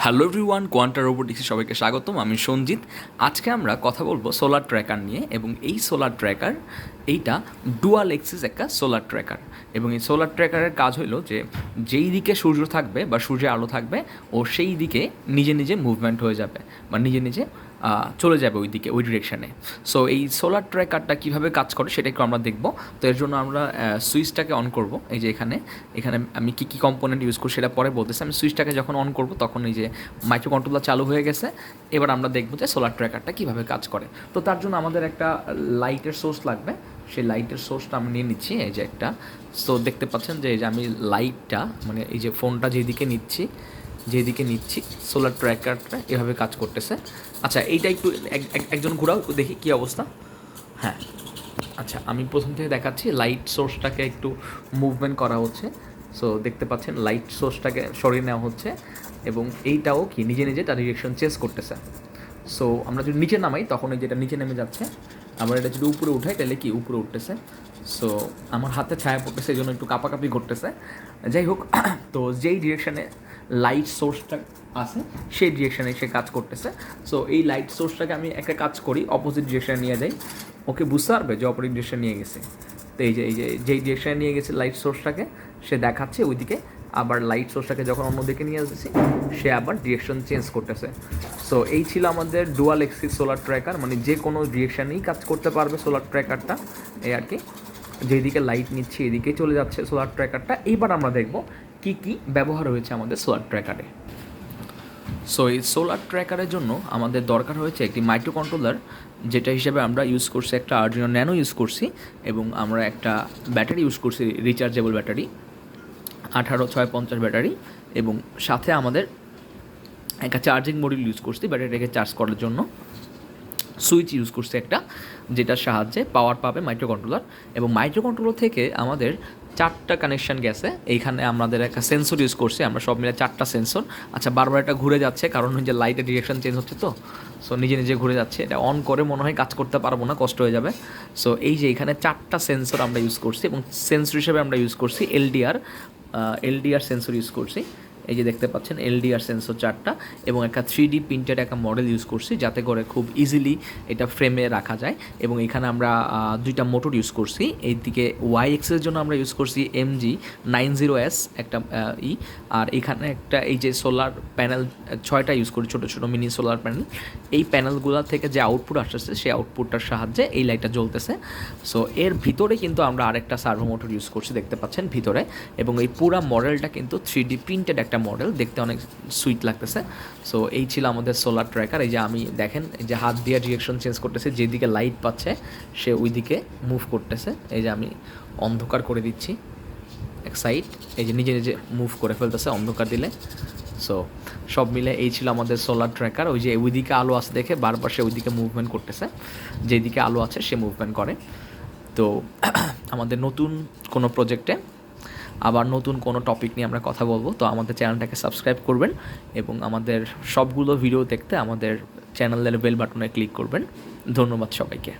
Hello everyone, quanta রোবোটিক্সে সবাইকে স্বাগতম। আমি সঞ্জিত। আজকে আমরা কথা বলবো সোলার ট্র্যাকার নিয়ে। এবং এই সোলার ট্র্যাকার এইটা ডুয়াল এক্সিস একটা সোলার ট্র্যাকার। এবং এই সোলার ট্র্যাকারের কাজ হলো যে যেই দিকে সূর্য থাকবে বা সূর্যের আলো থাকবে ও সেই দিকে নিজে নিজে মুভমেন্ট হয়ে যাবে বা নিজে নিজে চলে যাবে ওই দিকে, ওই ডিরেকশানে। সো এই সোলার ট্র্যাকারটা কীভাবে কাজ করে সেটা একটু আমরা দেখব। তো এর জন্য আমরা সুইচটাকে অন করব। এই যে এখানে এখানে আমি কী কী কম্পোনেন্ট ইউজ করি সেটা পরে বলতেছি। আমি সুইচটাকে যখন অন করব তখন এই যে মাইক্রো কন্ট্রোলার চালু হয়ে গেছে। এবার আমরা দেখব যে সোলার ট্র্যাকারটা কীভাবে কাজ করে। তো তার জন্য আমাদের একটা লাইটের সোর্স লাগবে। সেই লাইটের সোর্সটা আমি নিয়ে নিচ্ছি, এই যে একটা। সো দেখতে পাচ্ছেন যে এই যে আমি লাইটটা মানে এই যে ফোনটা যেদিকে নিচ্ছি সোলার ট্র্যাকারটা এভাবে কাজ করতেছে। আচ্ছা, এইটা একটু একজন ঘোরাও, একটু দেখি কী অবস্থা। হ্যাঁ, আচ্ছা, আমি প্রথম থেকে দেখাচ্ছি। লাইট সোর্সটাকে একটু মুভমেন্ট করা হচ্ছে। সো দেখতে পাচ্ছেন লাইট সোর্সটাকে সরিয়ে নেওয়া হচ্ছে এবং এইটাও কি নিজে নিজে তার ডিরেকশন চেঞ্জ করতেছে। সো আমরা যদি নিচে নামাই তখন এই যেটা নিচে নেমে যাচ্ছে, আবার এটা যদি উপরে উঠাই তাহলে কি উপরে উঠতেছে। সো আমার হাতে ছায়া পড়তেছে, এই জন্য একটু কাঁপাকাঁপি ঘটতেছে। যাই হোক, তো যেই ডিরেকশানে লাইট সোর্সটা আছে সেই ডিরেকশানে সে কাজ করতেছে। সো এই লাইট সোর্সটাকে আমি একটা কাজ করি, অপোজিট ডিরেকশানে নিয়ে যাই। ওকে বুঝতে পারবে যে অপোজিট ডিরেকশানে নিয়ে গেছে। তো যেই ডিরেকশানে নিয়ে গেছে লাইট সোর্সটাকে সে দেখাচ্ছে ওইদিকে, আবার লাইট সোর্সটাকে যখন অন্যদিকে নিয়ে আসছি সে আবার ডিরেকশন চেঞ্জ করতেছে। সো এই ছিল আমাদের ডুয়াল এক্সিস সোলার ট্র্যাকার, মানে যে কোনো ডিরেকশানেই কাজ করতে পারবে সোলার ট্র্যাকারটা। এই আর কি, যেদিকে লাইট নিচ্ছে এদিকে চলে যাচ্ছে সোলার ট্র্যাকারটা। এইবার আমরা দেখব কী কী ব্যবহার হয়েছে আমাদের সোলার ট্র্যাকারে। সো এই সোলার ট্র্যাকারের জন্য আমাদের দরকার হয়েছে একটি মাইক্রো কন্ট্রোলার, যেটা হিসেবে আমরা ইউজ করছি একটা আরডিনো ন্যানো ইউজ করছি, এবং আমরা একটা ব্যাটারি ইউজ করছি, রিচার্জেবল ব্যাটারি 18650 ব্যাটারি, এবং সাথে আমাদের একটা চার্জিং মডিউল ইউজ করছি ব্যাটারিটাকে চার্জ করার জন্য। সুইচ ইউজ করছি একটা, যেটার সাহায্যে পাওয়ার পাবে মাইক্রো কন্ট্রোলার। এবং মাইক্রো কন্ট্রোলার থেকে আমাদের 4টা কানেকশান গেছে। এইখানে আমাদের একটা সেন্সর ইউজ করছি, আমরা সব মিলে 4টা সেন্সর। আচ্ছা, বারবার এটা ঘুরে যাচ্ছে কারণ যে লাইটের ডিরেকশন চেঞ্জ হচ্ছে, তো সো নিজে নিজে ঘুরে যাচ্ছে। এটা অন করে মনে হয় কাজ করতে পারবো না, কষ্ট হয়ে যাবে। সো এই যে এখানে 4টা সেন্সর আমরা ইউজ করছি, এবং সেন্সর হিসেবে আমরা ইউজ করছি এলডিআর সেন্সর ইউজ করছি। এই যে দেখতে পাচ্ছেন এলডিআর সেন্সর 4টা, এবং একটা 3D প্রিন্টেড একটা মডেল ইউজ করছি যাতে করে খুব ইজিলি এটা ফ্রেমে রাখা যায়। এবং এখানে আমরা 2টা মোটর ইউজ করছি। এইদিকে ওয়াই এক্সের জন্য আমরা ইউজ করছি MG90S একটা আর এখানে একটা এই যে সোলার প্যানেল 6টা ইউজ করি, ছোটো ছোটো মিনি সোলার প্যানেল। এই প্যানেলগুলো থেকে যে আউটপুট আসতেছে সেই আউটপুটটার সাহায্যে এই লাইটটা জ্বলতেছে। সো এর ভিতরে কিন্তু আমরা আরেকটা সার্ভো মোটর ইউজ করছি, দেখতে পাচ্ছেন ভিতরে। এবং এই পুরো মডেলটা কিন্তু 3D প্রিন্টেড একটা মডেল, দেখতে অনেক সুইট লাগতেছে। সো এই ছিল আমাদের সোলার ট্র্যাকার। এই যে আমি দেখেন, এই যে হাত দিয়ে ডিরেকশন চেঞ্জ করতেছে, যেদিকে লাইট পাচ্ছে সে ওই দিকে মুভ করতেছে। এই যে আমি অন্ধকার করে দিচ্ছি এক সাইড, এই যে নিজে নিজে মুভ করে ফেলতেছে অন্ধকার দিলে। সো সব মিলে এই ছিল আমাদের সোলার ট্র্যাকার। ওই যে ওইদিকে আলো আছে দেখে বারবার সে ওইদিকে মুভমেন্ট করতেছে, যেদিকে আলো আছে সে মুভমেন্ট করে। তো আমাদের নতুন কোনো প্রজেক্টে আবার নতুন কোনো টপিক নিয়ে আমরা কথা বলবো। তো আমাদের চ্যানেলটাকে সাবস্ক্রাইব করবেন এবং আমাদের সবগুলো ভিডিও দেখতে আমাদের চ্যানেলের বেল বাটনে ক্লিক করবেন। ধন্যবাদ সবাইকে।